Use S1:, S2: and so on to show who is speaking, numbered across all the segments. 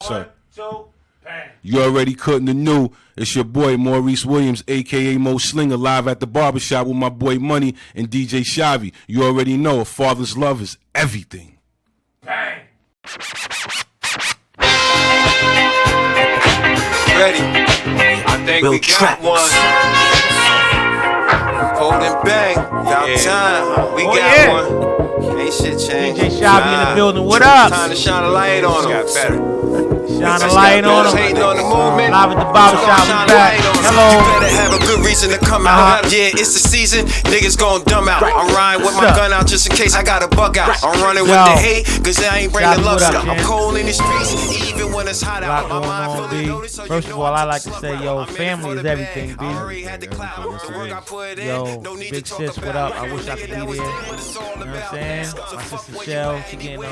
S1: Sir.
S2: 1, 2, bang.
S1: You already cutting the new. It's your boy Maurice Williams, a.k.a. Mo Slinga, live at the barbershop with my boy Money and DJ Shavi. You already know a father's love is everything.
S2: Bang.
S3: Ready? I think we got one. Hold and bang. About time. We got one. Ain't shit changed.
S2: DJ Shavi in the building. What up?
S3: Time to shine a light on them. Got better.
S2: Shine a light on them.
S3: Hating on the movement.
S2: Live at the barbershop. We back. Hello.
S3: You better have a good reason to come out. Yeah, it's the season. Niggas gon' dumb out. I'm riding with my gun out just in case I got a bug out. I'm running with the hate, cause I ain't bringing love out. I'm cold in the streets, even when it's hot out. My mind fully loaded, so
S2: First of all, I like to say, yo, family is everything, B. Yo, big sis, what up? I wish I could be there. You know what I'm saying? My sister Shell, she getting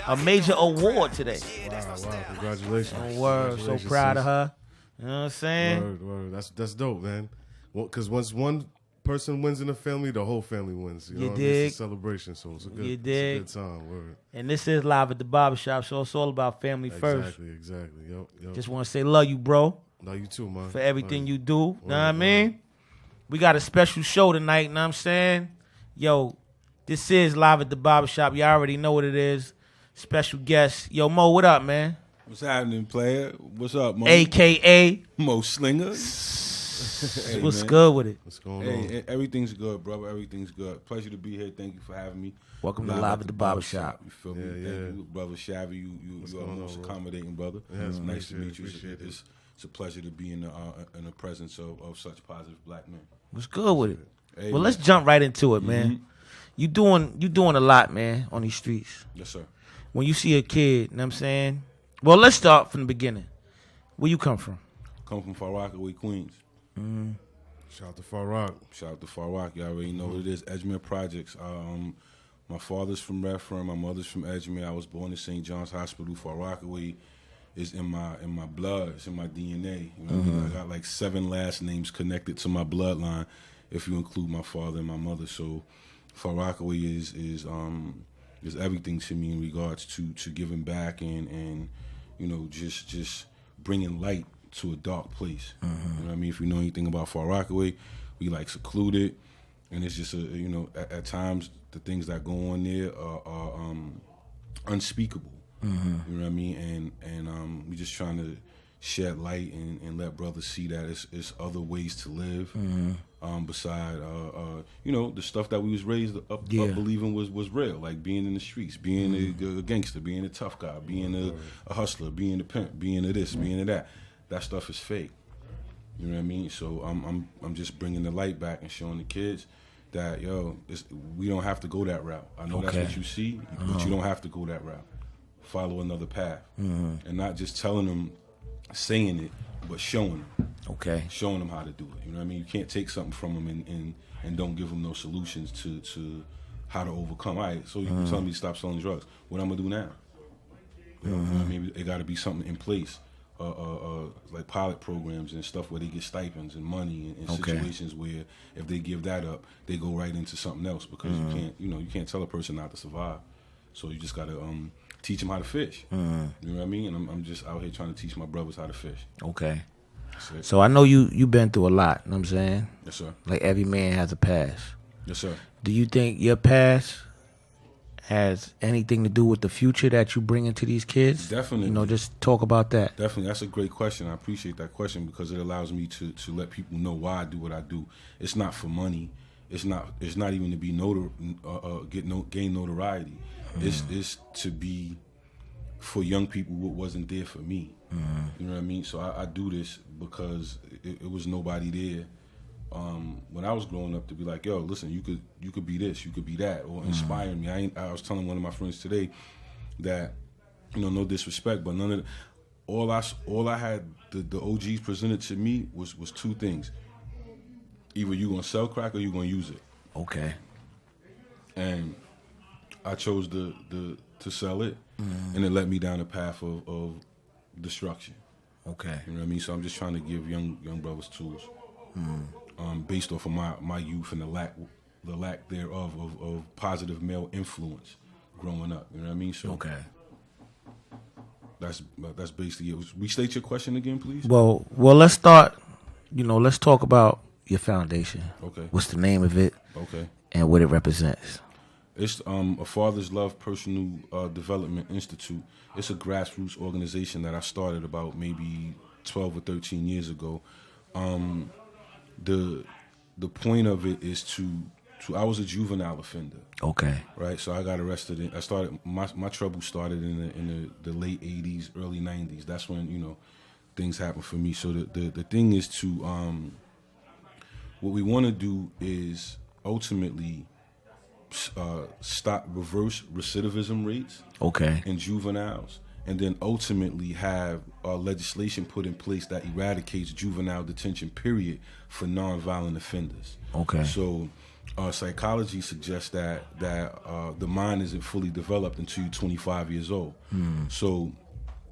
S2: a major award today.
S4: Wow, congratulations.
S2: Oh, word, so proud of her. You know what I'm saying?
S4: Word. That's dope, man. Well, because once one person wins in the family, the whole family wins. You know,
S2: dig?
S4: It's a celebration, so it's a good,
S2: You dig?
S4: it's a good time. Word.
S2: And this is live at the barbershop, so it's all about family first.
S4: Exactly. Yep.
S2: Just want to say love you, bro,
S4: Love you too, man.
S2: for everything you do. Know what I mean? We got a special show tonight, know what I'm saying? Yo, this is live at the barbershop. You already know what it is. Special guest. Yo, Mo, what up, man?
S1: What's happening, player? What's up, Mo?
S2: AKA
S1: Mo Slinger. Hey,
S2: what's
S1: man.
S2: good with it?
S4: What's going on?
S1: Hey, everything's good, brother. Everything's good. Pleasure to be here. Thank you for having me.
S2: Welcome to Live at the Barbershop.
S1: You feel me?
S4: Yeah.
S1: Thank you, brother Shavi. You are the most accommodating brother. It's nice to meet you. It's a pleasure to be in the presence of such positive black men.
S2: What's good with it?
S1: Hey,
S2: Well,
S1: man.
S2: let's jump right into it, man. You doing a lot, man, on these streets.
S1: Yes, sir.
S2: When you see a kid, know what I'm saying? Well, let's start from the beginning. Where you come from?
S1: Come from Rockaway, Queens.
S4: Shout out to Far Rock.
S1: Shout out to Far Rock. You already know what it is. Edgemere Projects. My father's from Redfern. My mother's from Edgemere. I was born in St. John's Hospital. Far Rockaway is in my blood. It's in my DNA. You know what I mean? I got like 7 last names connected to my bloodline, if you include my father and my mother. So Far Rockaway is everything to me in regards to giving back and you know just bringing light to a dark place. You know what I mean? If you know anything about Far Rockaway, we like secluded, and it's just at times the things that go on there are unspeakable. You know what I mean? And we just trying to shed light and let brothers see that it's other ways to live. Beside the stuff that we was raised up believing was real, like being in the streets, being a gangster, being a tough guy, being a hustler, being a pimp, being a this, being a that. That stuff is fake. You know what I mean? So I'm just bringing the light back and showing the kids that we don't have to go that route. I know that's what you see, but you don't have to go that route. Follow another path, and not just telling them, saying it, but showing them. Showing them how to do it. You know what I mean? You can't take something from them and don't give them no solutions to how to overcome. All right, so you're telling me to stop selling drugs. What I'm gonna do now? You know what I mean? It got to be something in place, like pilot programs and stuff where they get stipends and money and situations where if they give that up, they go right into something else because you can't tell a person not to survive. So you just gotta teach them how to fish. You know what I mean? And I'm just out here trying to teach my brothers how to fish.
S2: So I know you been through a lot, you know what I'm saying?
S1: Yes, sir.
S2: Like every man has a past.
S1: Yes, sir.
S2: Do you think your past has anything to do with the future that you bring into these kids?
S1: Definitely.
S2: Just talk about that.
S1: Definitely. That's a great question. I appreciate that question because it allows me to let people know why I do what I do. It's not for money. It's not even to be gain notoriety. It's to be for young people what wasn't there for me. You know what I mean? So I do this because it was nobody there when I was growing up to be like, yo, listen, you could be this, you could be that, or inspire me. I was telling one of my friends today that, no disrespect, but none of all I had the OGs presented to me was 2 things. Either you gonna sell crack or you gonna use it. And I chose to sell it, and it led me down a path of destruction. You know what I mean? So I'm just trying to give young brothers tools, based off of my youth and the lack thereof of positive male influence growing up. You know what I mean? So that's basically it. Restate your question again, please.
S2: Well, let's start. Let's talk about your foundation.
S1: Okay.
S2: What's the name of it?
S1: Okay.
S2: And what it represents.
S1: It's a Father's Love Personal Development Institute. It's a grassroots organization that I started about maybe 12 or 13 years ago. The point of it is to I was a juvenile offender.
S2: Okay.
S1: Right. So I got arrested. I started my trouble started in the late 80s, early 90s. That's when things happened for me. So the thing is to what we want to do is ultimately stop reverse recidivism rates.
S2: Okay.
S1: In juveniles. And then ultimately have legislation put in place that eradicates juvenile detention, period, for nonviolent offenders.
S2: Okay.
S1: So psychology suggests that the mind isn't fully developed until you're 25 years old. So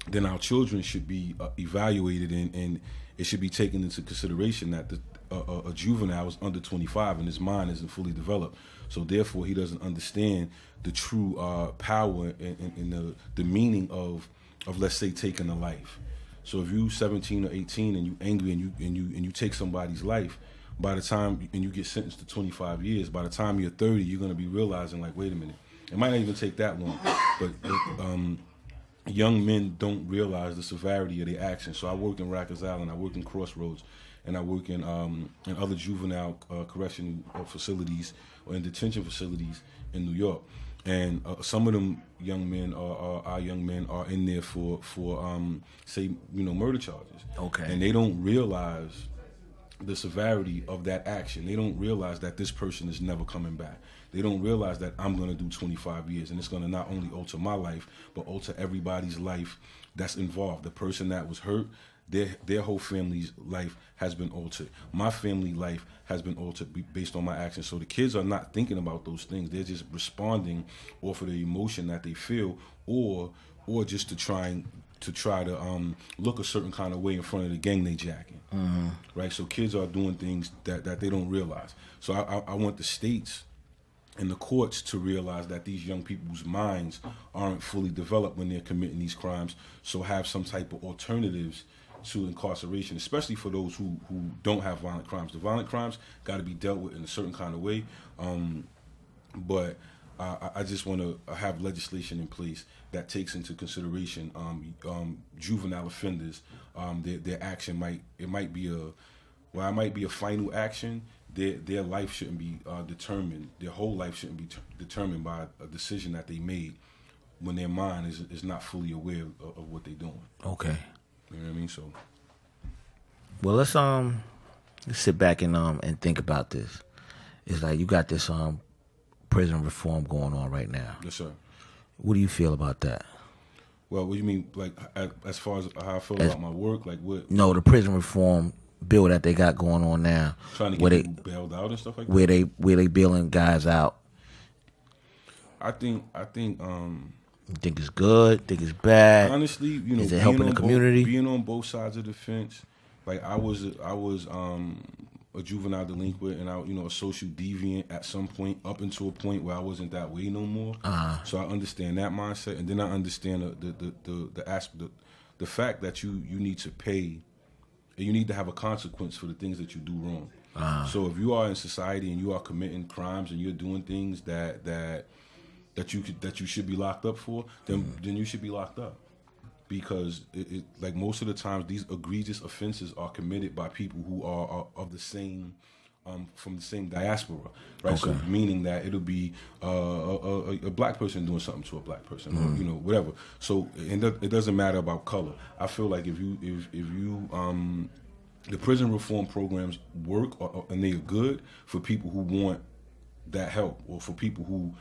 S1: then our children should be evaluated and it should be taken into consideration that a juvenile is under 25 and his mind isn't fully developed. So therefore, he doesn't understand the true power and the meaning of let's say taking a life. So if you 17 or 18 and you angry and you take somebody's life, by the time and you get sentenced to 25 years, by the time you're 30, you're going to be realizing like, wait a minute, it might not even take that long, but young men don't realize the severity of their actions. So I work in Rikers Island, I work in Crossroads, and I work in other juvenile correctional facilities or in detention facilities in New York. And some of them young men our young men are in there for say murder charges.
S2: Okay.
S1: And they don't realize the severity of that action. They don't realize that this person is never coming back. They don't realize that I'm going to do 25 years, and it's going to not only alter my life, but alter everybody's life that's involved. The person that was hurt, their whole family's life has been altered. My family life has been altered based on my actions. So the kids are not thinking about those things. They're just responding off of the emotion that they feel, or just to try to look a certain kind of way in front of the gang they jacking. Mm-hmm. Right? So kids are doing things that they don't realize. So I want the states and the courts to realize that these young people's minds aren't fully developed when they're committing these crimes. So have some type of alternatives to incarceration, especially for those who don't have violent crimes. The violent crimes got to be dealt with in a certain kind of way. But I just want to have legislation in place that takes into consideration juvenile offenders. Their action might be a final action. Their life shouldn't be determined. Their whole life shouldn't be determined by a decision that they made when their mind is not fully aware of what they're doing.
S2: Okay.
S1: You know what I mean? So,
S2: well, let's sit back and think about this. It's like you got this prison reform going on right now.
S1: Yes, sir.
S2: What do you feel about that?
S1: Well, what do you mean, like as far as how I feel about my work, like what?
S2: No, the prison reform bill that they got going on now.
S1: Trying to get people bailed out and stuff like that.
S2: Where they bailing guys out.
S1: I think.
S2: You think it's good? Think it's bad?
S1: Honestly,
S2: is it helping the community?
S1: Being on both sides of the fence, like I was a juvenile delinquent and a social deviant at some point, up until a point where I wasn't that way no more. So I understand that mindset, and then I understand the aspect, the fact that you need to pay, and you need to have a consequence for the things that you do wrong. So if you are in society and you are committing crimes and you're doing things that you should be locked up for, then you should be locked up, because it like most of the times these egregious offenses are committed by people who are of the same from the same diaspora, right?
S2: Okay.
S1: So meaning that it'll be a black person doing something to a black person, or whatever. So it doesn't matter about color. I feel like if you the prison reform programs work and they are good for people who want that help, or for people who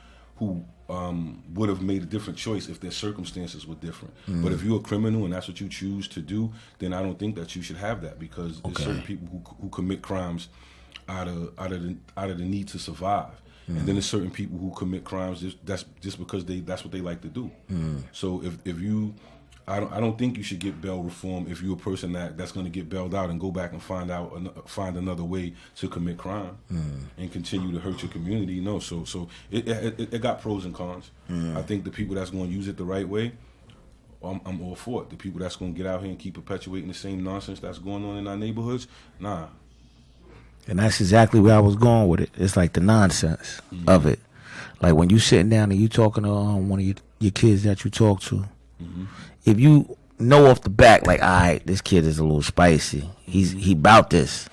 S1: would have made a different choice if their circumstances were different. But if you're a criminal and that's what you choose to do, then I don't think that you should have that, because there's certain people who commit crimes out of the need to survive, and then there's certain people who commit crimes just because that's what they like to do. So if you, I don't think you should get bail reform if you're a person that's going to get bailed out and go back and find another way to commit crime and continue to hurt your community. No, so it got pros and cons. I think the people that's going to use it the right way I'm all for it. The people that's gonna get out here and keep perpetuating the same nonsense that's going on in our neighborhoods, nah.
S2: And that's exactly where I was going with it. It's like the nonsense of it. Like when you sitting down and you talking to one of your kids that you talk to, if you know off the back, like, all right, this kid is a little spicy. He about this.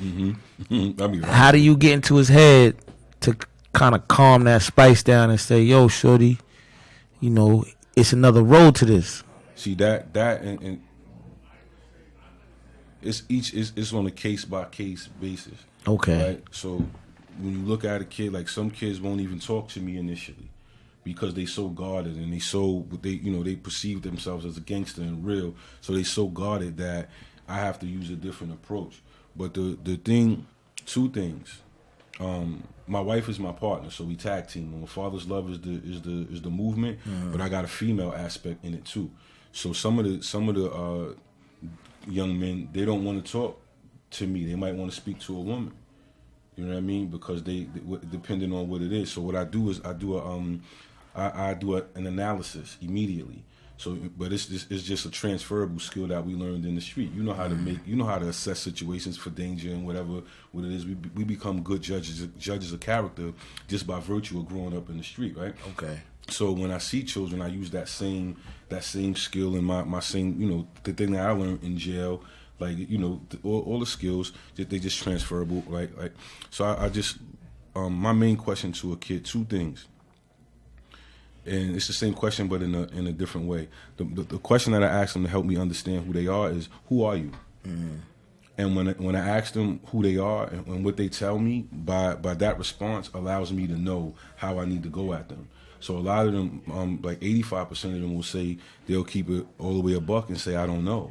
S2: How do you get into his head to kind of calm that spice down and say, yo, shorty, you know, it's another road to this.
S1: See that and it's on a case by case basis.
S2: Okay.
S1: Right? So when you look at a kid, like some kids won't even talk to me initially because they so guarded and they perceive themselves as a gangster and real. So they so guarded that I have to use a different approach. But the thing, two things. My wife is my partner, so we tag team. And Father's Love is the movement, but I got a female aspect in it too. So some of the young men, they don't want to talk to me. They might want to speak to a woman. You know what I mean? Because they depending on what it is. So what I do is I do an analysis immediately. So, but it's just a transferable skill that we learned in the street. You know how to assess situations for danger and whatever what it is. We become good judges of character just by virtue of growing up in the street, right?
S2: Okay.
S1: So when I see children, I use that same skill and my same, the thing that I learned in jail, like, all the skills that they just transferable, right? Like, so I just my main question to a kid, two things. And it's the same question, but in a different way. The question that I ask them to help me understand who they are is, who are you? And when I ask them who they are and what they tell me, by that response allows me to know how I need to go at them. So a lot of them, like 85% of them will say they'll keep it all the way a buck and say, I don't know.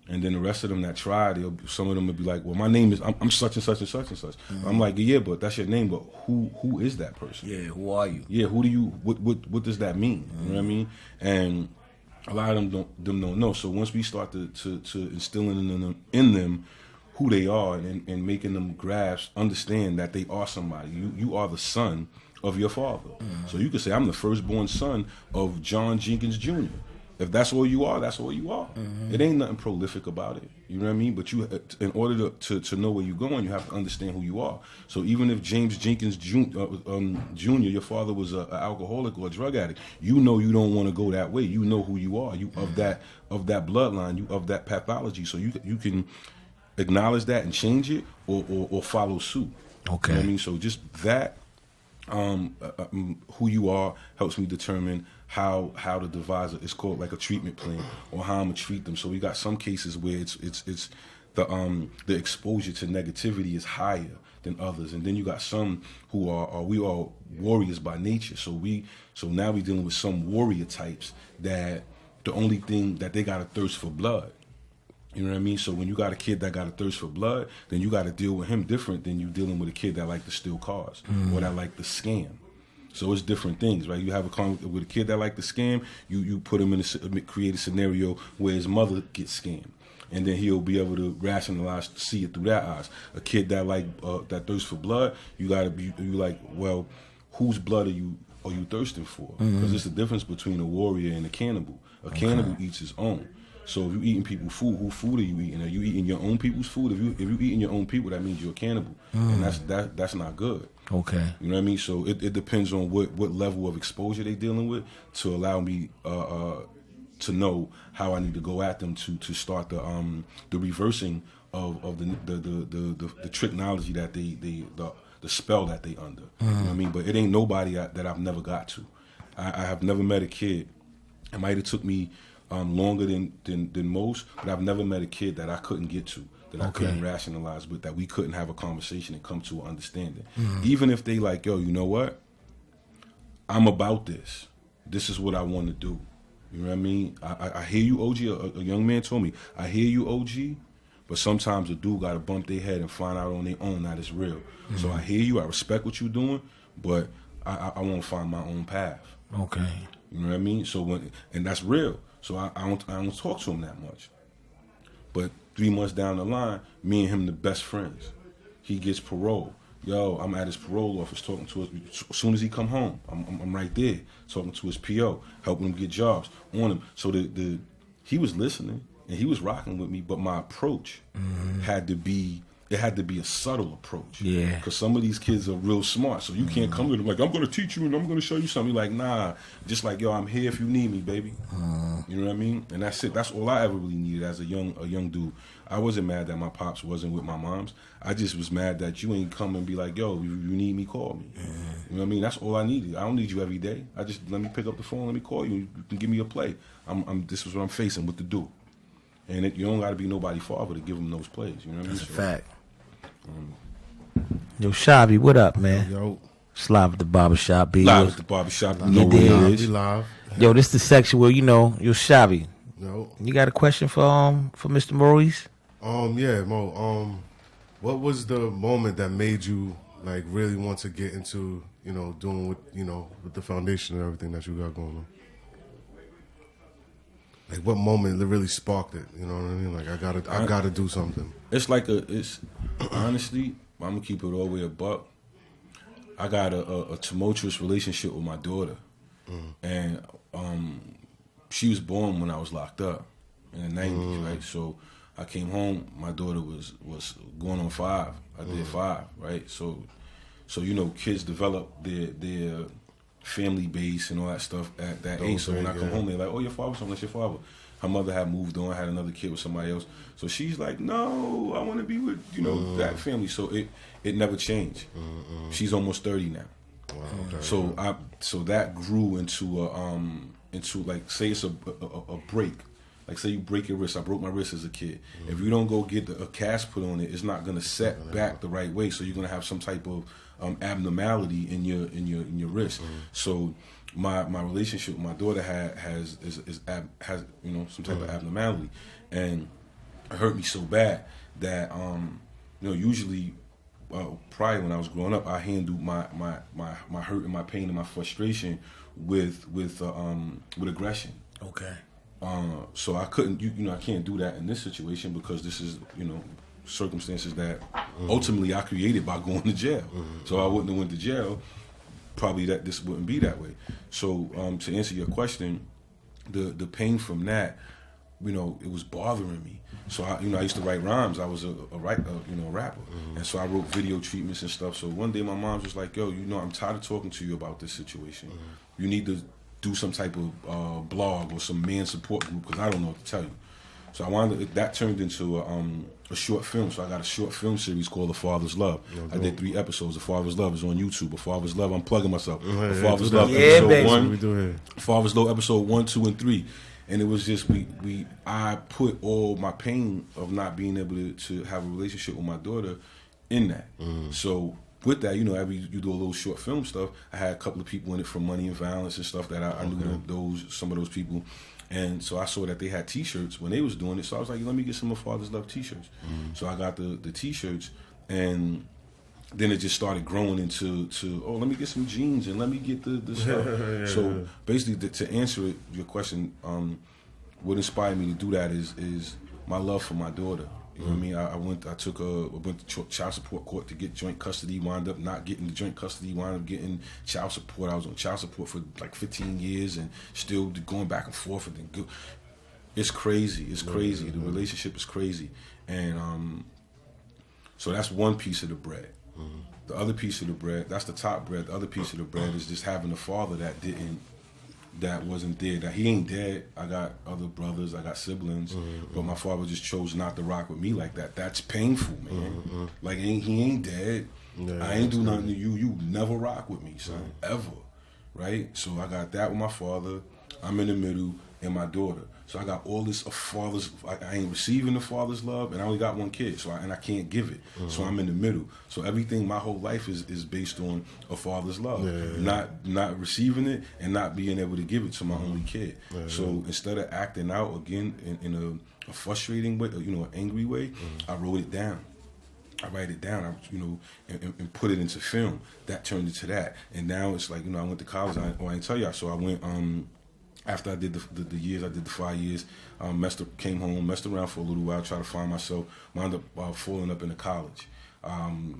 S1: And then the rest of them that try, some of them will be like, well, my name is, I'm such and such and such and such. I'm like, yeah, but that's your name, but who is that person?
S2: Yeah, who are you?
S1: Yeah, who do you, what does that mean? You know what I mean? And a lot of them don't know. So once we start to instilling in them who they are and making them grasp, understand that they are somebody. You are the son of your father. So you could say, I'm the firstborn son of John Jenkins Jr. If that's all you are, that's all you are. It ain't nothing prolific about it. You know what I mean? But you, in order to know where you're going, you have to understand who you are. So even if James Jenkins Jr., your father was an alcoholic or a drug addict, you don't want to go that way. You know who you are. You of that bloodline. You of that pathology. So you can acknowledge that and change it or follow suit.
S2: Okay.
S1: You know what I mean? So just that. Who you are helps me determine how to devise it's called like a treatment plan or how I'm gonna treat them. So we got some cases where it's the exposure to negativity is higher than others, and then you got some who we are warriors by nature. So now we're dealing with some warrior types that the only thing that they got a thirst for blood. You know what I mean? So when you got a kid that got a thirst for blood, then you got to deal with him different than you dealing with a kid that like to steal cars or that like to scam. So it's different things, right? You have with a kid that like to scam, you put him create a scenario where his mother gets scammed, and then he'll be able to rationalize, see it through that eyes. A kid that that thirst for blood, you like, well, whose blood are you thirsting for? Because it's the difference between a warrior and a cannibal. A cannibal eats his own. So if you're eating people's food, whose food are you eating? Are you eating your own people's food? If you eating your own people, that means you're a cannibal, and that's not good.
S2: Okay.
S1: You know what I mean? So it depends on what level of exposure they're dealing with to allow me to know how I need to go at them to start the reversing of the technology that the spell that they under. You know what I mean? But it ain't nobody that I've never got to. I have never met a kid. It might have took me longer than most, but I've never met a kid that I couldn't get to, that I couldn't rationalize with, that we couldn't have a conversation and come to an understanding. Even if they like, yo, you know what? I'm about this. This is what I want to do. You know what I mean? I hear you, OG. A young man told me, I hear you, OG, but sometimes a dude got to bump their head and find out on their own that it's real. So I hear you. I respect what you're doing, but I want to find my own path.
S2: Okay.
S1: You know what I mean? So and that's real. So I don't talk to him that much. But 3 months down the line, me and him the best friends. He gets parole. Yo, I'm at his parole office talking to his. As soon as he come home, I'm right there talking to his PO, helping him get jobs on him. So he was listening and he was rocking with me, but my approach had to be. It had to be a subtle approach.
S2: Yeah.
S1: Because some of these kids are real smart. So you can't come to them like, I'm going to teach you and I'm going to show you something. You're like, nah. Just like, yo, I'm here if you need me, baby. You know what I mean? And that's it. That's all I ever really needed as a young dude. I wasn't mad that my pops wasn't with my moms. I just was mad that you ain't come and be like, yo, you need me, call me. You know what I mean? That's all I needed. I don't need you every day. I just, let me pick up the phone, let me call you. You can give me a play. This is what I'm facing, what to do. And you don't got to be nobody's father to give them those plays. You know what I mean?
S2: That's a fact. Yo, Shabby, what up, man?
S4: Yo.
S2: It's live at the barbershop, B.
S1: Live at the barbershop.
S2: You did.
S4: We live.
S2: Yo, this the section where, yo, Shabby.
S4: Yo.
S2: You got a question for Mr. Maurice?
S4: Yeah, Mo. What was the moment that made you like really want to get into, doing with the foundation and everything that you got going on? Like what moment that really sparked it? You know what I mean? Like I gotta do something.
S1: It's like honestly, I'm gonna keep it all the way a buck. I got a tumultuous relationship with my daughter, and she was born when I was locked up in the 90s, right? So I came home, my daughter was going on 5. I did 5, right? So kids develop their family base and all that stuff at that age. So when I come home, they're like, oh, your father's home, that's your father. Her mother had moved on, had another kid with somebody else. So she's like, no, I want to be with, that family. So it never changed. She's almost 30 now.
S4: Wow, okay.
S1: So that grew into like, say it's a break. Like say you break your wrist. I broke my wrist as a kid. If you don't go get a cast put on it, it's not gonna set back the right way. So you're gonna have some type of abnormality in your wrist. So my relationship with my daughter has some type of abnormality, and it hurt me so bad that usually prior when I was growing up, I handled my hurt and my pain and my frustration with aggression.
S2: Okay.
S1: So I couldn't, I can't do that in this situation because this is, circumstances that ultimately I created by going to jail. So I wouldn't have went to jail, probably that this wouldn't be that way. So to answer your question, the pain from that, it was bothering me. So I used to write rhymes. I was a rapper, and so I wrote video treatments and stuff. So one day my mom was like, "Yo, I'm tired of talking to you about this situation. You need to do some type of blog or some man support group because I don't know what to tell you." So that turned into a short film. So I got a short film series called A Father's Love. I did 3 episodes. A Father's Love is on YouTube. A Father's Love, I'm plugging myself. A Father's Love episode 1. Father's Love episode 1, 2, and 3. And it was just I put all my pain of not being able to have a relationship with my daughter in that. So with that, you do a little short film stuff. I had a couple of people in it from Money and Violence and stuff that I knew some of those people. And so I saw that they had T-shirts when they was doing it. So I was like, let me get some of Father's Love T-shirts. So I got the T-shirts, and then it just started growing into let me get some jeans and let me get the stuff. So basically, to answer your question, what inspired me to do that is my love for my daughter. You know what I mean? I went to child support court to get joint custody, wound up not getting the joint custody, wound up getting child support. I was on child support for like 15 years and still going back and forth. And it's crazy. It's crazy. The relationship is crazy. And so that's one piece of the bread. The other piece of the bread, that's the top bread. The other piece of the bread is just having a father that wasn't there. That he ain't dead. I got other brothers, I got siblings, but my father just chose not to rock with me like that. That's painful, man. Like he ain't dead. I ain't do nothing to you. You never rock with me, son, ever, right? So I got that with my father. I'm in the middle, and my daughter. So I got all this father's. I ain't receiving the father's love, and I only got one kid. So I can't give it. So I'm in the middle. So everything, my whole life is based on a father's love, not receiving it and not being able to give it to my only kid. So instead of acting out again in a frustrating way, an angry way, I wrote it down. I write it down, and put it into film. That turned into that, and now it's like I went to college. I didn't tell y'all. So I went. After I did the years, I did the 5 years, came home, messed around for a little while, tried to find myself, wound up falling up into college.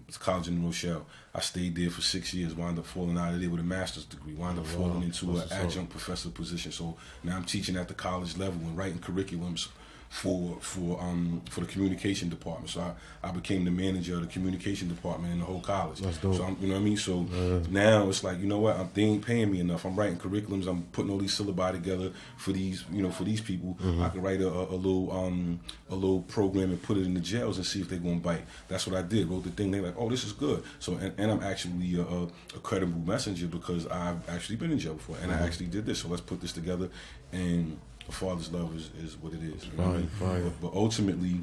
S1: It's college in Rochelle. I stayed there for 6 years, wound up falling out of there with a master's degree, wound up falling into an adjunct professor position. So now I'm teaching at the college level and writing curriculums for the communication department. So I became the manager of the communication department in the whole college.
S4: That's dope.
S1: So you know what I mean? So now it's like, you know what, they ain't paying me enough. I'm writing curriculums, I'm putting all these syllabi together for these, for these people. I can write a little program and put it in the jails and see if they're gonna bite. That's what I did. Wrote the thing, they're like, oh, this is good. So and I'm actually a credible messenger because I've actually been in jail before and I actually did this. So let's put this together, and a father's love is what it is. You know what I mean? But ultimately,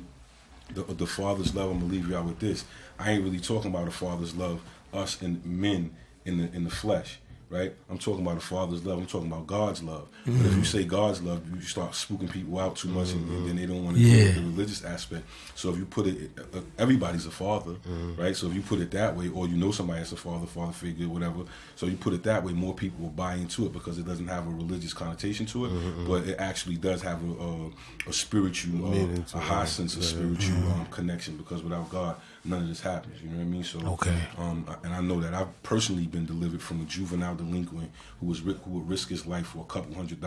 S1: the father's love, I'm gonna leave you out with this. I ain't really talking about a father's love, us and men in the flesh, right? I'm talking about a father's love. I'm talking about God's love. But if you say God's love, you start spooking people out too much, and then they don't want to deal with the religious aspect. So if you put it, everybody's a father, right? So if you put it that way, or you know somebody that's a father figure, whatever. So you put it that way, more people will buy into it because it doesn't have a religious connotation to it, but it actually does have a spiritual, a high sense of spiritual connection. Because without God, none of this happens. You know what I mean? So and I know that I've personally been delivered from a juvenile delinquent who would risk his life for a couple $100s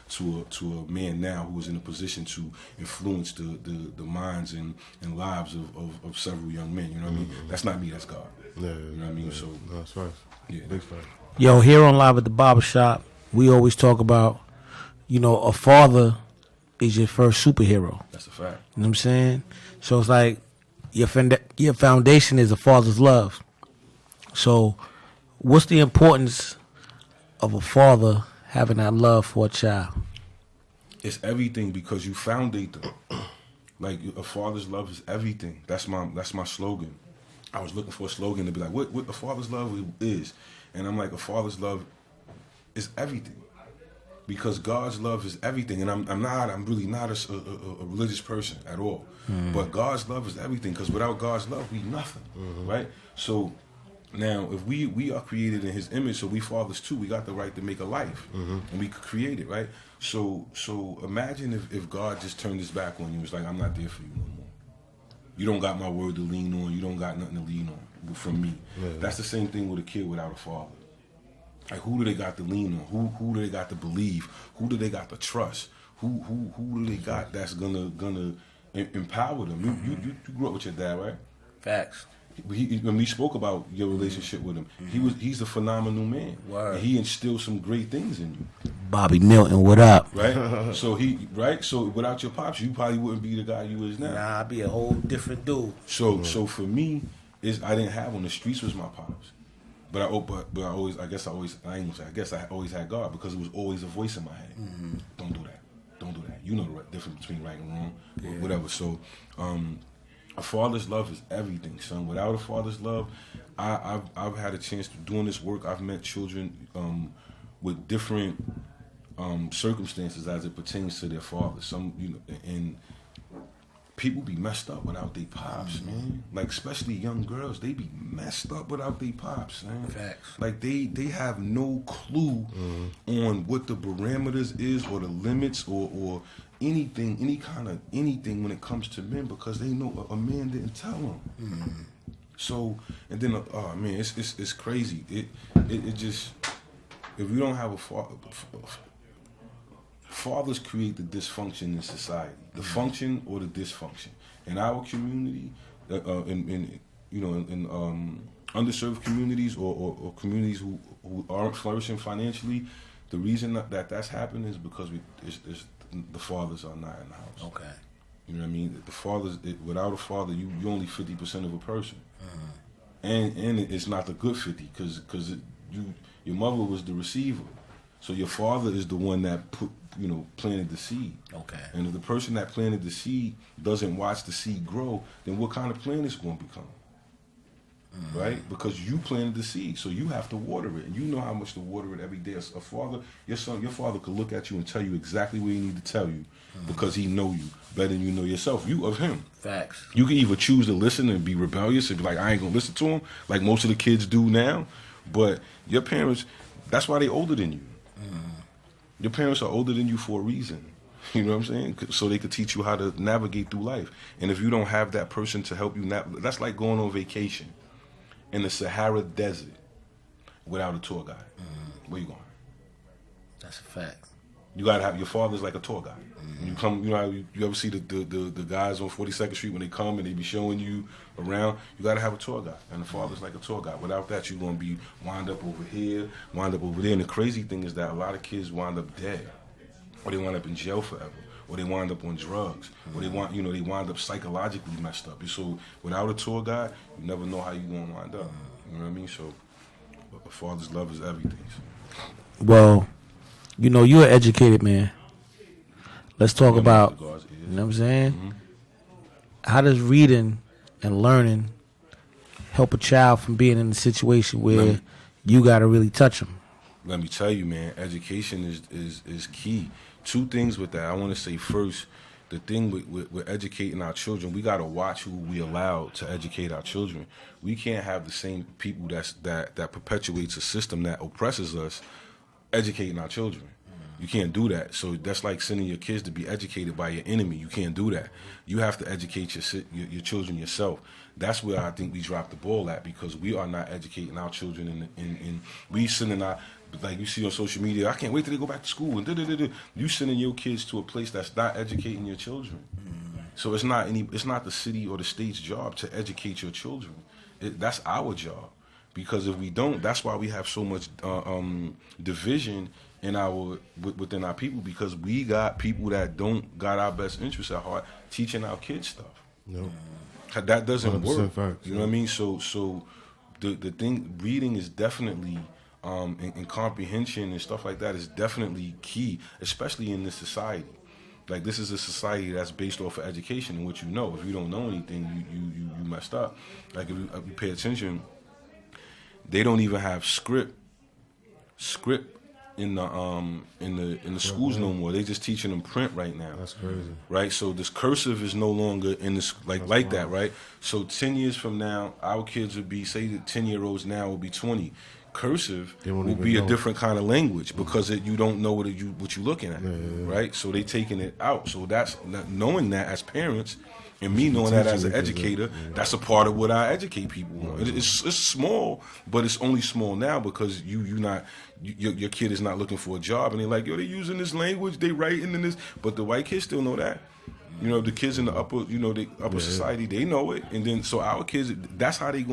S1: to a man now who is in a position to influence the minds and lives of several young men. You know what I mean? That's not me. That's God. You know what I mean? So
S4: that's right.
S1: Yeah,
S4: big fact.
S2: Yo, here on Live at the Barbershop, we always talk about, a father is your first superhero.
S1: That's a fact.
S2: You know what I'm saying? So it's like your foundation is a father's love. So what's the importance of a father having that love for a child?
S1: It's everything because you foundate them. Like a father's love is everything. That's my slogan. I was looking for a slogan to be like, what a father's love is. And I'm like, a father's love is everything. Because God's love is everything. And I'm really not a religious person at all. But God's love is everything. Because without God's love, we nothing. Right? So now, if we are created in His image, so we fathers too, we got the right to make a life. And we could create it, right? So imagine if God just turned His back on you. It's like, I'm not there for you no more. You don't got my word to lean on. You don't got nothing to lean on from me. That's the same thing with a kid without a father. Like, who do they got to lean on? Who do they got to believe? Who do they got to trust? Who do they got that's gonna empower them? You grew up with your dad, right?
S2: Facts.
S1: When we spoke about your relationship with him, he's a phenomenal man.
S2: Word.
S1: And he instilled some great things in you.
S2: Bobby Milton, what up?
S1: Right? So without your pops, you probably wouldn't be the guy you is now.
S2: Nah, I'd be a whole different dude.
S1: So for me, I didn't have on the streets was my pops. But I always I always had God because it was always a voice in my head. Don't do that. You know the difference between right and wrong, or whatever. So a father's love is everything, son. Without a father's love, I've had a chance to doing this work. I've met children with different circumstances as it pertains to their father. Some, and people be messed up without their pops, man. Like, especially young girls, they be messed up without their pops, man.
S2: Facts.
S1: Like, they have no clue on what the parameters is or the limits or anything, any kind of anything when it comes to men, because they know a man didn't tell them. So, and then, oh man, it's crazy. It just, if we don't have a father, fathers create the dysfunction in society, the function or the dysfunction. In our community, in underserved communities or communities who aren't flourishing financially, the reason that's happening is because the fathers are not in the house.
S2: Okay.
S1: You know what I mean? The fathers, without a father, you only 50% of a person, and it's not the good 50 because your mother was the receiver, so your father is the one that planted the seed.
S2: Okay.
S1: And if the person that planted the seed doesn't watch the seed grow, then what kind of plant is going to become? Right? Because you planted the seed, so you have to water it, and you know how much to water it every day. A father, your father could look at you and tell you exactly what he need to tell you, because he know you better than you know yourself. You of him.
S2: Facts.
S1: You can either choose to listen and be rebellious and be like, I ain't gonna listen to him, like most of the kids do now. But your parents, that's why they older than you. Your parents are older than you for a reason. You know what I'm saying? So they could teach you how to navigate through life. And if you don't have that person to help you, that's like going on vacation in the Sahara Desert without a tour guide. Where you going?
S2: That's a fact.
S1: You gotta have your father's like a tour guide. When you come, you know, you ever see the guys on 42nd Street when they come and they be showing you around. You gotta have a tour guide, and the father's like a tour guide. Without that, you're gonna be wind up over here, wind up over there. And the crazy thing is that a lot of kids wind up dead, or they wind up in jail forever, or they wind up on drugs, or they wind up psychologically messed up. So without a tour guide, you never know how you gonna wind up. You know what I mean? So a father's love is everything.
S2: Well, you know, you're an educated man. Let's talk about, you know what I'm saying? Mm-hmm. How does reading and learning help a child from being in a situation where you got to really touch them?
S1: Let me tell you, man, education is key. Two things with that. I want to say first, the thing with educating our children, we got to watch who we allow to educate our children. We can't have the same people that perpetuates a system that oppresses us educating our children. You can't do that. So that's like sending your kids to be educated by your enemy. You can't do that. You have to educate your children yourself. That's where I think we dropped the ball at, because we are not educating our children. And we sending our, like you see on social media, I can't wait till they go back to school. And you sending your kids to a place that's not educating your children. So it's not the city or the state's job to educate your children. That's our job. Because if we don't, that's why we have so much division within our people, because we got people that don't got our best interests at heart teaching our kids stuff. No, that doesn't work. Fact, you know what I mean? So the thing, reading is definitely and comprehension and stuff like that is definitely key, especially in this society. Like, this is a society that's based off of education and what you know. If you don't know anything, you messed up. Like, if you pay attention, they don't even have script in the schools no more. They just teaching them print right now.
S4: That's crazy.
S1: Right? So this cursive is no longer in this like that, right? So 10 years from now, our kids would be, say the 10-year-olds now will be 20. Cursive will be a different kind of language because you don't know what you're looking at, right? So they taking it out. So that's knowing that as parents, and me knowing that as an educator, that's a part of what I educate people on. It's small, but it's only small now because your kid is not looking for a job, and they're like, yo, they using this language, they writing in this, but the white kids still know that. You know, the kids in the upper society, they know it, and then so our kids, that's how they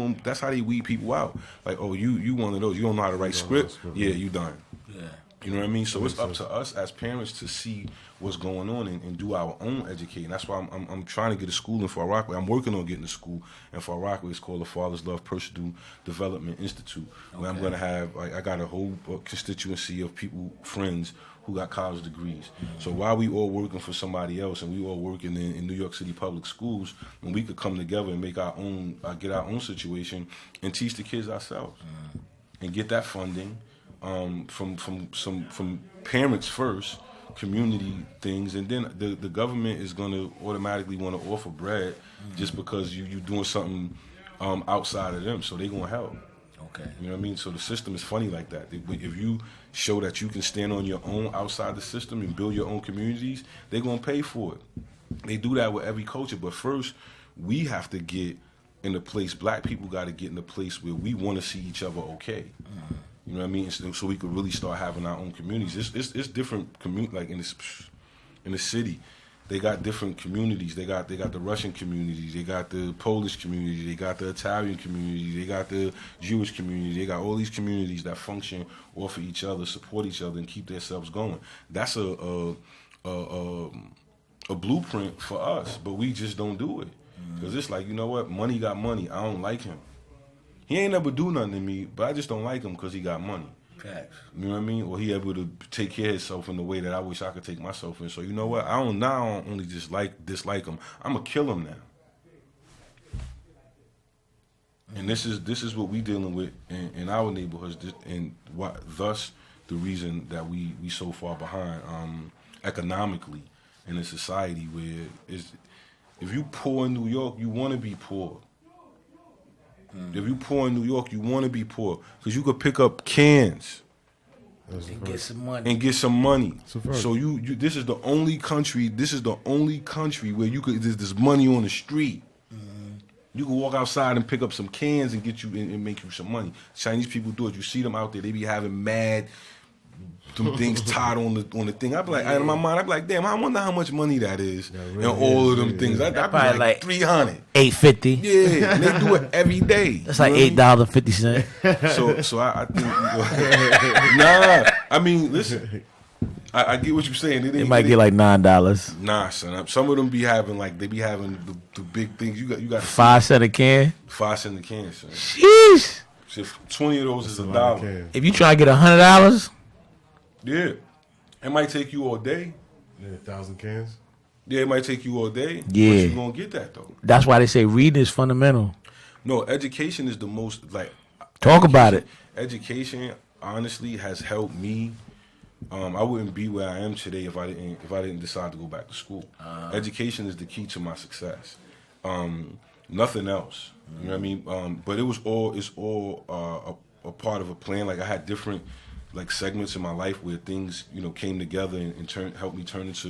S1: weed people out. Like, oh, you one of those, you don't know how to write script, yeah, you done. Yeah. You know what I mean? So it's up to us as parents to see what's going on and do our own educating. That's why I'm trying to get a school in Far Rockaway. I'm working on getting a school in Far Rockaway. It's called the Father's Love Personal Development Institute, where I'm going to have, I got a whole constituency of people, friends, who got college degrees. So while we all working for somebody else and we all working in New York City public schools, when we could come together and make our own, get our own situation and teach the kids ourselves and get that funding from parents first, community things, and then the government is going to automatically want to offer bread just because you're doing something outside of them, so they're going to help. Okay. You know what I mean? So the system is funny like that. If you show that you can stand on your own outside the system and build your own communities, they're going to pay for it. They do that with every culture, but first we have to get in the place, black people got to get in the place where we want to see each other okay. You know what I mean? So we could really start having our own communities. It's different like in the city. They got different communities. They got the Russian community. They got the Polish community. They got the Italian community. They got the Jewish community. They got all these communities that function off of each other, support each other, and keep themselves going. That's a blueprint for us, but we just don't do it because it's like, you know what? Money got money. I don't like him. He ain't never do nothing to me, but I just don't like him because he got money. Facts. You know what I mean? Or he able to take care of himself in the way that I wish I could take myself in. So you know what? I don't only just dislike him. I'm gonna kill him now. And this is what we dealing with in our neighborhoods, and thus the reason that we so far behind economically in a society where if you poor in New York, you want to be poor. If you poor in New York, you want to be poor because you could pick up cans
S2: And get some money.
S1: And get some money. So you this is the only country where you could there's money on the street. You can walk outside and pick up some cans and get you and make you some money. Chinese people do it. You see them out there, they be having mad them things tied on the thing. I be like, in my mind, I be like, damn, I wonder how much money that is. And all of them things. I be like 300.
S2: $8.50.
S1: Yeah, and they do it every day.
S2: That's like $8.50.
S1: So I think nah. I mean, listen. I get what you're saying.
S2: They might get like $9.
S1: Nah, son. Some of them be having the big things. You got
S2: 5 cents a can.
S1: 5 cents a can, son.
S2: Sheesh.
S1: 20 of those is $1.
S2: If you try to get $100,
S1: yeah, it might take you all day.
S4: Yeah, 1,000 cans.
S1: Yeah, it might take you all day.
S2: Yeah,
S1: but you gonna get that though.
S2: That's why they say reading is fundamental.
S1: No, education is the most
S2: Talk about it.
S1: Education, honestly, has helped me. I wouldn't be where I am today if I didn't decide to go back to school. Education is the key to my success. Nothing else. You know what I mean? But it's all a part of a plan. Like I had different segments in my life where things came together and helped me turn it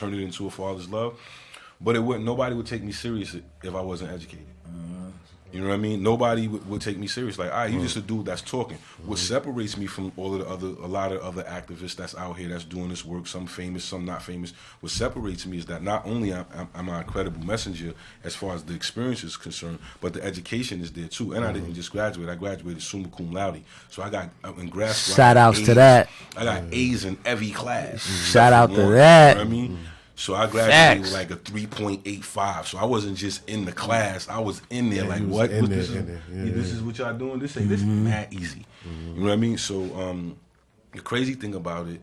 S1: into a father's love. But nobody would take me serious if I wasn't educated. You know what I mean? Nobody would take me serious. Like, all right, you just a dude that's talking. What separates me from a lot of other activists that's out here that's doing this work, some famous, some not famous, what separates me is that not only am I a credible messenger as far as the experience is concerned, but the education is there too. And I didn't just graduate. I graduated summa cum laude. So I got, in grad school,
S2: Shoutouts to that.
S1: I got A's in every class.
S2: Shout out to that.
S1: You know what I mean? So I graduated with like a 3.85. So I wasn't just in the class. I was in there what? This is what y'all doing? This is mad easy. You know what I mean? So the crazy thing about it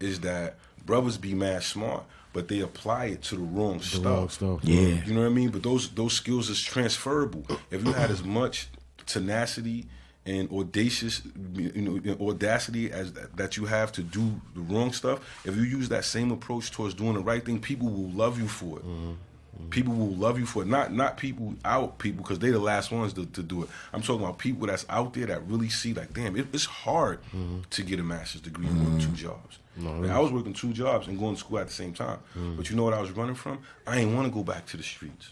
S1: is that brothers be mad smart, but they apply it to the wrong stuff.
S2: Yeah.
S1: You know what I mean? But those skills is transferable. If you had as much tenacity and audacity as that you have to do the wrong stuff, if you use that same approach towards doing the right thing, people will love you for it. People will love you for it. Not people because they're the last ones to do it. I'm talking about people that's out there that really see damn, it's hard to get a master's degree and work 2 jobs. I was working 2 jobs and going to school at the same time. But you know what I was running from? I ain't want to go back to the streets.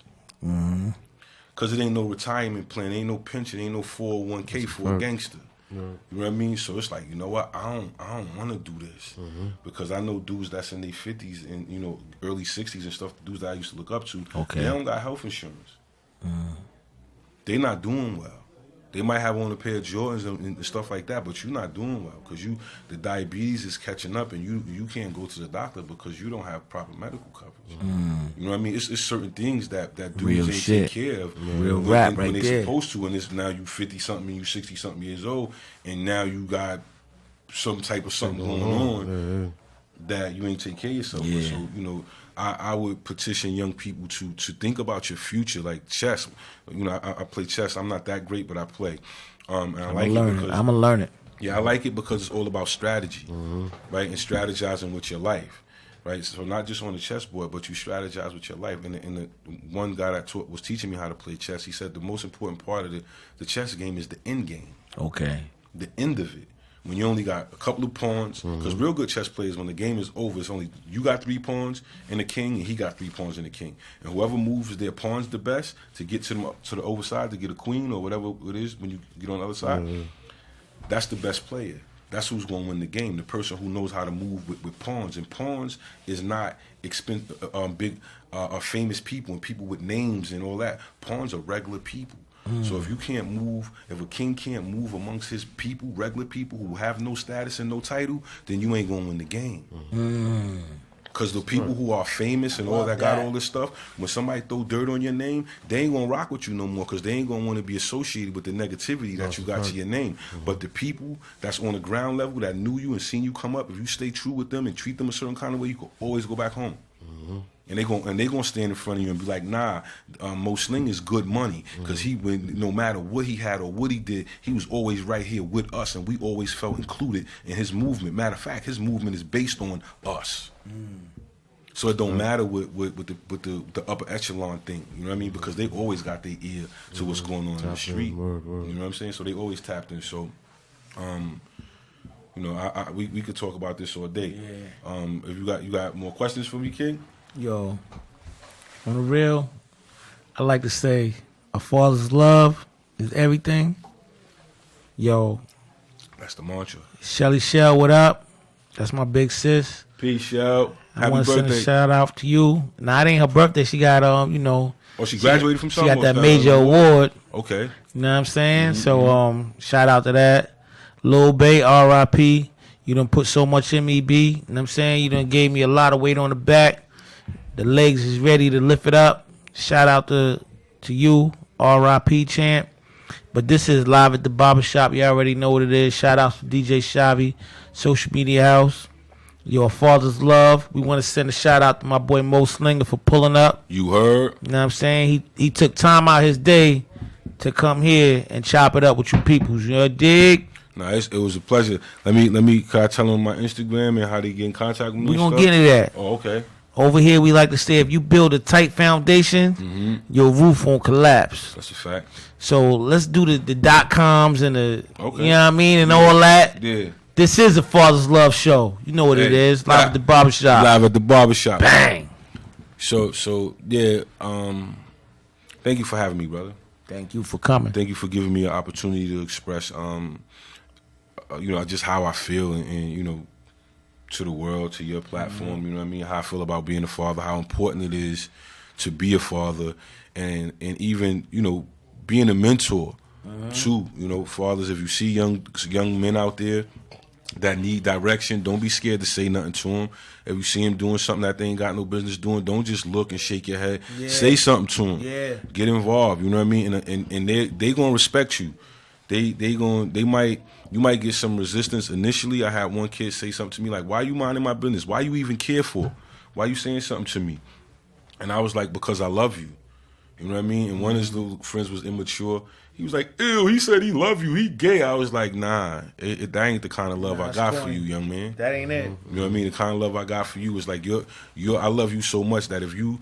S1: Because it ain't no retirement plan, ain't no pension, ain't no 401k for a gangster. You know what I mean? So it's like, you know what? I don't want to do this because I know dudes that's in their 50s and early 60s and stuff. Dudes that I used to look up to. They don't got health insurance. They not doing well. They might have on a pair of Jordans and stuff like that, but you're not doing well because the diabetes is catching up and you can't go to the doctor because you don't have proper medical coverage. You know what I mean? It's certain things that dudes ain't take care of.
S2: Real rap
S1: when
S2: right
S1: they
S2: there.
S1: Supposed to, and it's now you 50-something, you 60-something years old, and now you got some type of something going on that you ain't take care of yourself.
S2: Yeah.
S1: So, I would petition young people to think about your future, like chess. I play chess. I'm not that great, but I play. And I like it because
S2: I'm gonna learn it.
S1: Yeah, I like it because it's all about strategy, right? And strategizing with your life, right? So not just on the chessboard, but you strategize with your life. And the one guy that was teaching me how to play chess, he said the most important part of the chess game is the end game.
S2: Okay.
S1: The end of it. When you only got a couple of pawns, because real good chess players, when the game is over, it's only you got 3 pawns and the king, and he got 3 pawns and the king. And whoever moves their pawns the best to get to the overside to get a queen or whatever it is when you get on the other side, that's the best player. That's who's going to win the game. The person who knows how to move with pawns. And pawns is not big, famous people and people with names and all that. Pawns are regular people. So if you can't move, if a king can't move amongst his people, regular people who have no status and no title, then you ain't gonna win the game. Because the people who are famous and all that got all this stuff, when somebody throw dirt on your name, they ain't gonna rock with you no more because they ain't gonna want to be associated with the negativity that you got to your name. But the people that's on the ground level that knew you and seen you come up, if you stay true with them and treat them a certain kind of way, you can always go back home. And they gonna stand in front of you and be like, nah, Mo Sling is good money because no matter what he had or what he did, he was always right here with us, and we always felt included in his movement. Matter of fact, his movement is based on us. So it don't matter with the upper echelon thing, you know what I mean? Because they always got their ear to what's going on in the street. You know what I'm saying? So they always tapped in. So You know, we could talk about this all day. Yeah. If you got more questions for me, King?
S2: Yo, on the real, I like to say a father's love is everything. Yo.
S1: That's the mantra.
S2: Shelly Shell, what up? That's my big sis.
S1: Peace, Shell.
S2: I want to send a shout out to you. Now, it ain't her birthday. She got, you know.
S1: Oh, she graduated from something?
S2: She got that major award.
S1: Okay.
S2: You know what I'm saying? So, shout out to that. Lil Bay, R.I.P. You done put so much in me, B. You know what I'm saying? You done gave me a lot of weight on the back. The legs is ready to lift it up. Shout out to you, R.I.P. champ. But this is live at the barbershop. You already know what it is. Shout out to DJ Shavi, Social Media House. Your father's love. We want to send a shout out to my boy Mo Slinga for pulling up.
S1: You heard?
S2: You know what I'm saying? He took time out his day to come here and chop it up with you peoples. You know, dig?
S1: Nah, it was a pleasure. Can I tell them my Instagram and how they get in contact with me?
S2: We gonna get into that.
S1: Oh, okay.
S2: Over here, we like to say if you build a tight foundation, your roof won't collapse.
S1: That's a fact.
S2: So let's do the .coms and the,
S1: okay.
S2: You know what I mean, and all that.
S1: Yeah.
S2: This is a Father's Love show. You know what it is. Live at the barbershop.
S1: Live at the barbershop.
S2: Bang.
S1: So yeah. Thank you for having me, brother.
S2: Thank you for coming.
S1: Thank you for giving me an opportunity to express, just how I feel and you know, to the world, to your platform. You know what I mean? How I feel about being a father. How important it is to be a father, and even, you know, being a mentor to, you know, fathers. If you see young men out there that need direction, don't be scared to say nothing to them. If you see them doing something that they ain't got no business doing, don't just look and shake your head. Yeah. Say something to them.
S2: Yeah.
S1: Get involved. You know what I mean? And they gonna respect you. You might get some resistance initially. I had one kid say something to me like, "Why you minding my business? Why you even care for? Why you saying something to me?" And I was like, "Because I love you." You know what I mean? And one of his little friends was immature. He was like, "Ew," he said he love you. He gay. I was like, nah, that ain't the kind of love I got for you, young man.
S2: That ain't it.
S1: You know what I mean? The kind of love I got for you is like, I love you so much that if you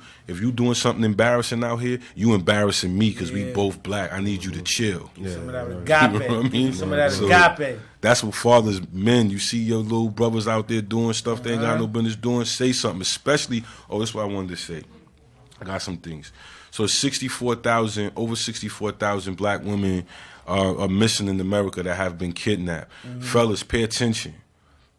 S1: doing something embarrassing out here, you embarrassing me because we both black. I need you to chill.
S2: Some of that agape.
S1: You know what I mean?
S2: Some of that
S1: So
S2: agape.
S1: that's what fathers, men, you see your little brothers out there doing stuff they ain't got no business doing, say something. Especially, this is what I wanted to say. I got some things. So over 64,000 black women are missing in America that have been kidnapped. Fellas, pay attention.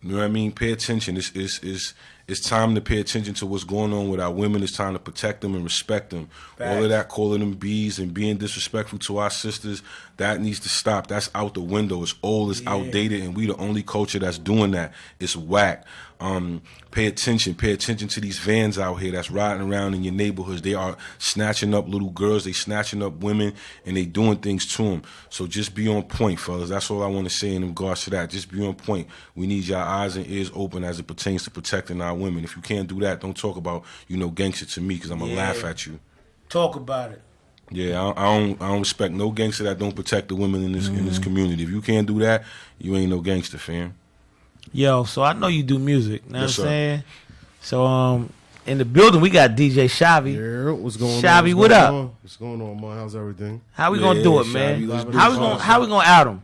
S1: You know what I mean? Pay attention. It's time to pay attention to what's going on with our women. It's time to protect them and respect them. Facts. All of that calling them bees and being disrespectful to our sisters, that needs to stop. That's out the window. It's old, it's outdated, and we the only culture that's doing that. It's whack. Pay attention to these vans out here that's riding around in your neighborhoods. They are snatching up little girls, they snatching up women, and they doing things to them. So just be on point, fellas. That's all I want to say in regards to that. Just be on point. We need your eyes and ears open as it pertains to protecting our women. If you can't do that, don't talk about, gangster to me, because I'm gonna laugh at you.
S2: Talk about it.
S1: Yeah, I don't respect no gangster that don't protect the women in this community. If you can't do that, you ain't no gangster, fam.
S2: Yo, so I know you do music. You know
S1: yes,
S2: what I'm saying? So in the building we got DJ Shavi.
S4: Yeah, what's going on?
S2: Shavi, what up?
S4: What's going on, man? How's everything?
S2: How we gonna do it, man? How we gonna out him?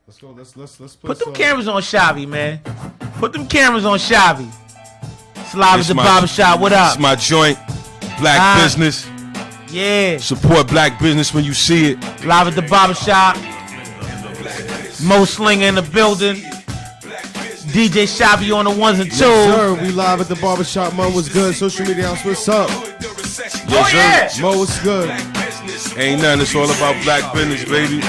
S4: Let's go. Let's
S2: put them cameras on Shavi, man. Put them cameras on Shavi. It's live at the barbershop. What up?
S1: It's my joint, Black Business.
S2: Yeah.
S1: Support black business when you see it.
S2: Live at the barbershop. Mo Slinger in the building. DJ Shavi on the ones and twos.
S4: Yes, sir. We live at the barbershop. Mo, what's good? Social media house, what's up?
S1: Yes, sir.
S4: Mo, what's good?
S1: Ain't nothing. It's all about black business, baby.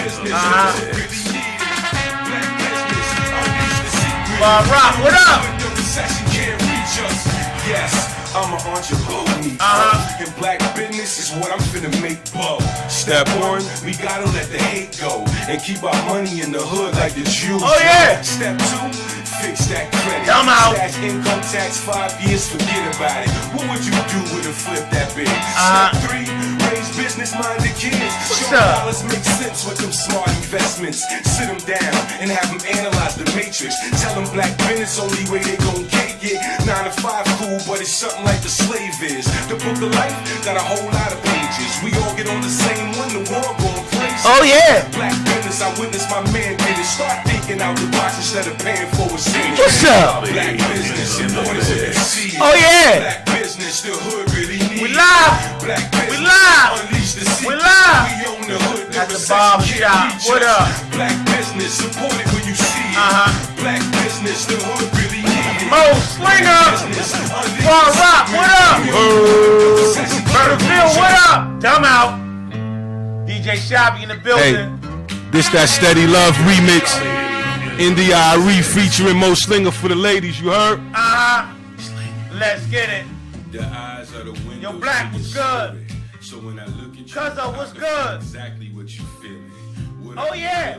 S2: Rock, what up?
S3: I'm an entrepreneur. And black business is what I'm finna make blow. Step one, we gotta let the hate go and keep our money in the hood like the Jews.
S2: Oh yeah.
S3: Step two, fix that credit.
S2: I'm out.
S3: Stash income tax 5 years, forget about it. What would you do with a flip that big? Step three, raise business-minded kids. Show dollars make sense with them smart investments. Sit them down and have them analyze the matrix. Tell them black business only way they gon' get it. 9 to 5 cool, but it's something like the slave is. The book of life got a whole lot of pages. We all get on the same one, the world gon' place.
S2: Oh yeah.
S3: Black business
S1: cause I witnessed my man get it. Start thinking out the box instead of paying for a scene.
S2: What's up?
S1: Black business, importance of MC.
S2: Oh yeah.
S1: Black business, the hood really needs.
S2: We live.
S1: Black business,
S2: We live.
S1: unleash the secret.
S2: We live.
S1: We own the hood.
S2: At the barber shop. What up?
S1: Black business, support it when you see it. Black business, the hood really needs.
S2: Mo Slinga. Bar Rock. What up? Murderville. What up? Come out. DJ Shabby in the building.
S1: This that Steady Love remix. NDIRE featuring Mo Slinger for the ladies, you heard?
S2: Let's get it.
S1: The eyes are the windows.
S2: Yo, Black, what's good?
S1: So when I look at you,
S2: Cuzzo, what's good?
S1: Exactly what you feeling.
S2: Oh, yeah.